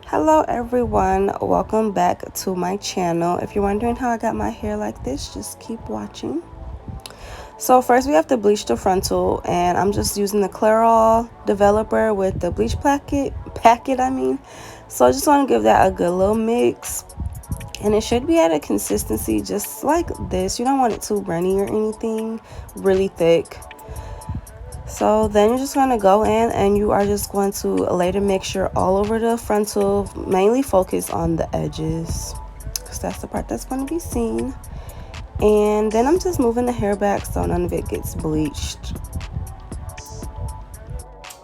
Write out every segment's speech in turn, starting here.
Hello everyone, welcome back to my channel. If you're wondering how I got my hair like this, just keep watching. So first we have to bleach the frontal, and I'm just using the Clairol developer with the bleach packet. So I just want to give that a good little mix, and it should be at a consistency just like this. You don't want it too runny or anything really thick. So then you're just going to go in and you are just going to lay the mixture all over the frontal, mainly focus on the edges because that's the part that's going to be seen. And then I'm just moving the hair back so none of it gets bleached.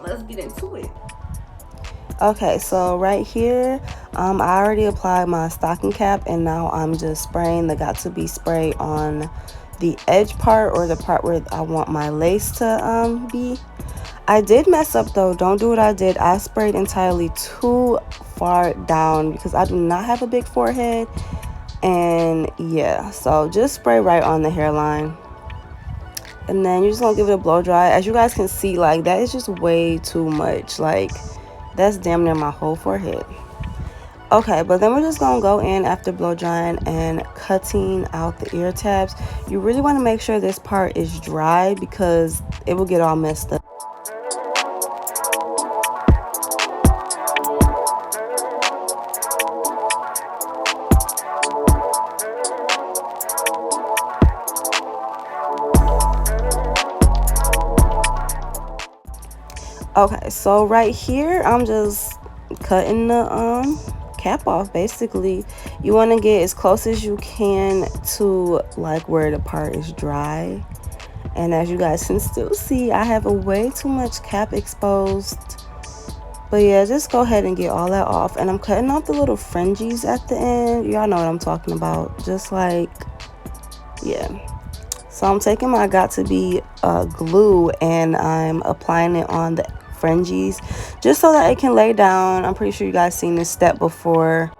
Let's get into it. Okay, so right here, I already applied my stocking cap, and now I'm just spraying the Got To Be spray on the edge part, or the part where I want my lace to be. I did mess up though. Don't do what I did. I sprayed entirely too far down because I do not have a big forehead. And yeah, so just spray right on the hairline. And then you're just gonna give it a blow dry. As you guys can see, like, that is just way too much. Like, that's damn near my whole forehead. Okay, but then we're just gonna go in after blow drying and cutting out the ear tabs. You really want to make sure this part is dry because it will get all messed up. Okay, so right here I'm just cutting the cap off. Basically, you want to get as close as you can to like where the part is dry. And as you guys can still see, I have a way too much cap exposed. But yeah, just go ahead and get all that off. And I'm cutting off the little fringes at the end. Y'all know what I'm talking about. Just like, yeah. So I'm taking my Got To Be glue and I'm applying it on the fringes just so that it can lay down. I'm pretty sure you guys seen this step before.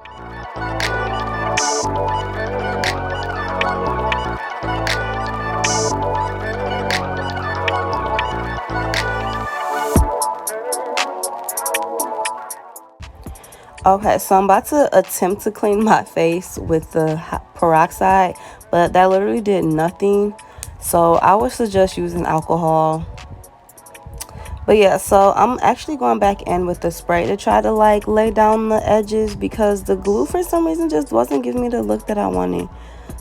Okay, so I'm about to attempt to clean my face with the peroxide, but that literally did nothing. So I would suggest using alcohol. But yeah, so I'm actually going back in with the spray to try to like lay down the edges because the glue for some reason just wasn't giving me the look that I wanted.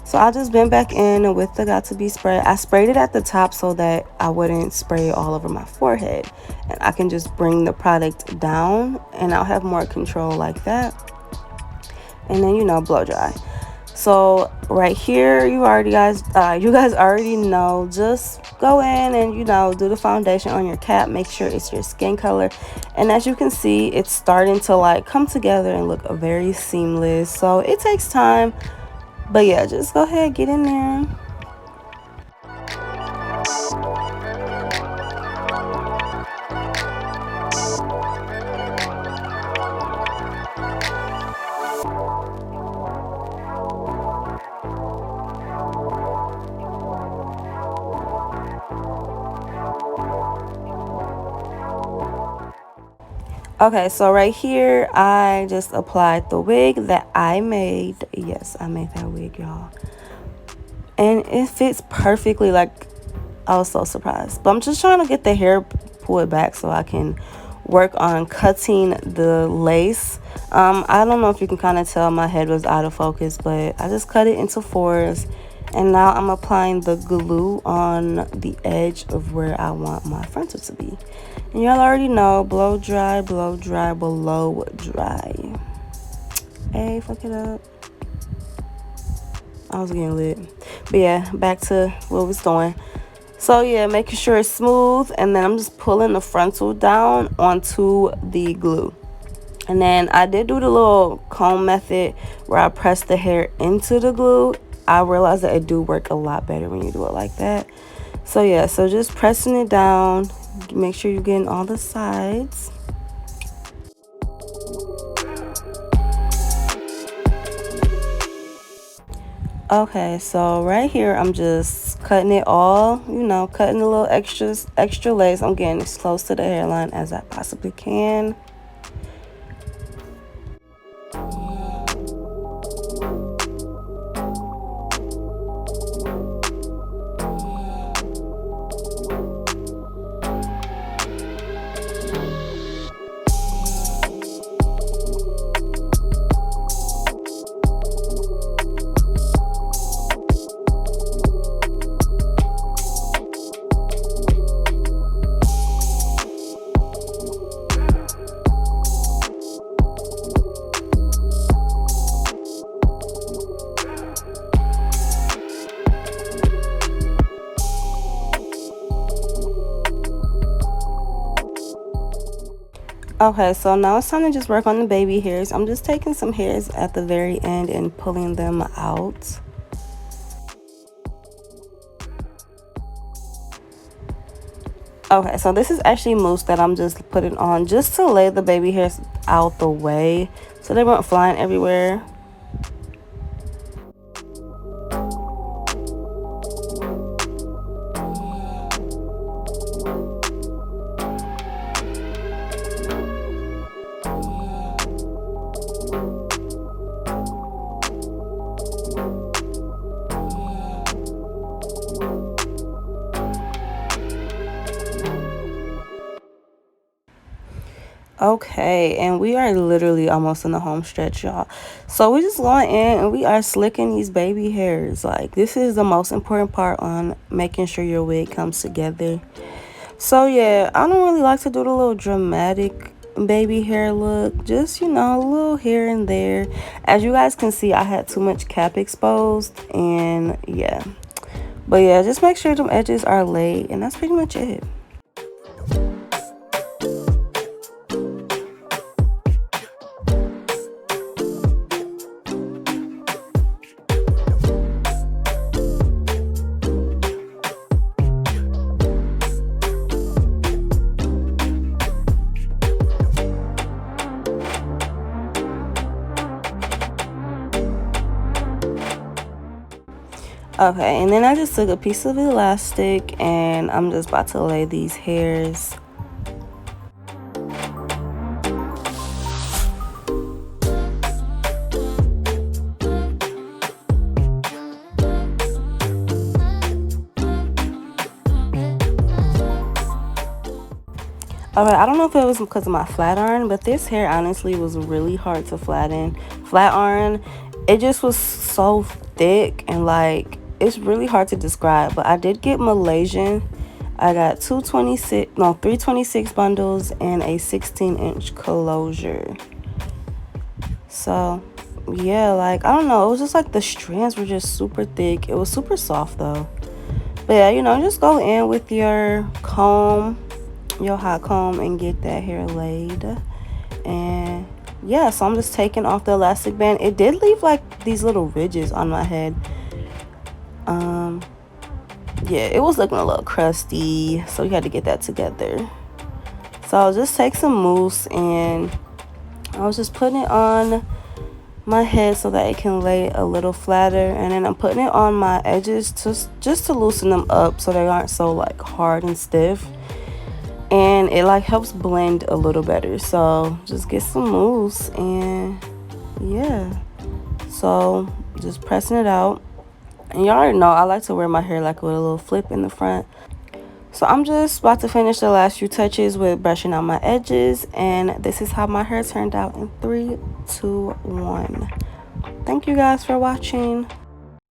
So I just been back in with the Got To Be spray. I sprayed it at the top so that I wouldn't spray it all over my forehead. And I can just bring the product down and I'll have more control like that. And then, you know, blow dry. So right here, you guys already know, just go in and, you know, do the foundation on your cap. Make sure it's your skin color. And as you can see, it's starting to like come together and look very seamless. So it takes time. But yeah, just go ahead, get in there. Okay, so right here, I just applied the wig that I made. Yes, I made that wig, y'all. And it fits perfectly. Like, I was so surprised. But I'm just trying to get the hair pulled back so I can work on cutting the lace. I don't know if you can kind of tell my head was out of focus, but I just cut it into fours. And now I'm applying the glue on the edge of where I want my frontal to be. And y'all already know, blow dry, blow dry. Hey, fuck it up. I was getting lit. But yeah, back to where we're going. So yeah, making sure it's smooth, and then I'm just pulling the frontal down onto the glue. And then I did do the little comb method where I press the hair into the glue. I realized that it do work a lot better when you do it like that. So yeah, so just pressing it down, make sure you're getting all the sides. Okay, so right here I'm just cutting it all, you know, cutting a little extra lace. I'm getting as close to the hairline as I possibly can. Okay, so now it's time to just work on the baby hairs. I'm just taking some hairs at the very end and pulling them out. Okay, so this is actually mousse that I'm just putting on just to lay the baby hairs out the way so they weren't flying everywhere. Okay, and we are literally almost in the home stretch, y'all. So we just going in and we are slicking these baby hairs. Like, this is the most important part on making sure your wig comes together. So yeah, I don't really like to do the little dramatic baby hair look. Just, you know, a little here and there. As you guys can see, I had too much cap exposed, and yeah. But yeah, just make sure them edges are laid, and that's pretty much it. Okay, and then I just took a piece of elastic and I'm just about to lay these hairs. Alright, I don't know if it was because of my flat iron, but this hair honestly was really hard to flatten. Flat iron, it just was so thick and like, it's really hard to describe, but I did get Malaysian. I got 326 bundles and a 16-inch closure. So yeah, like, I don't know, it was just like the strands were just super thick. It was super soft though. But yeah, you know, just go in with your comb, your hot comb, and get that hair laid. And yeah, so I'm just taking off the elastic band. It did leave like these little ridges on my head. Yeah, it was looking a little crusty, so we had to get that together. So I'll just take some mousse and I was just putting it on my head so that it can lay a little flatter, and then I'm putting it on my edges just to loosen them up so they aren't so like hard and stiff, and it like helps blend a little better. So just get some mousse, and yeah, so just pressing it out. And y'all already know I like to wear my hair like with a little flip in the front. So I'm just about to finish the last few touches with brushing out my edges, and this is how my hair turned out in 3, 2, 1. Thank you guys for watching.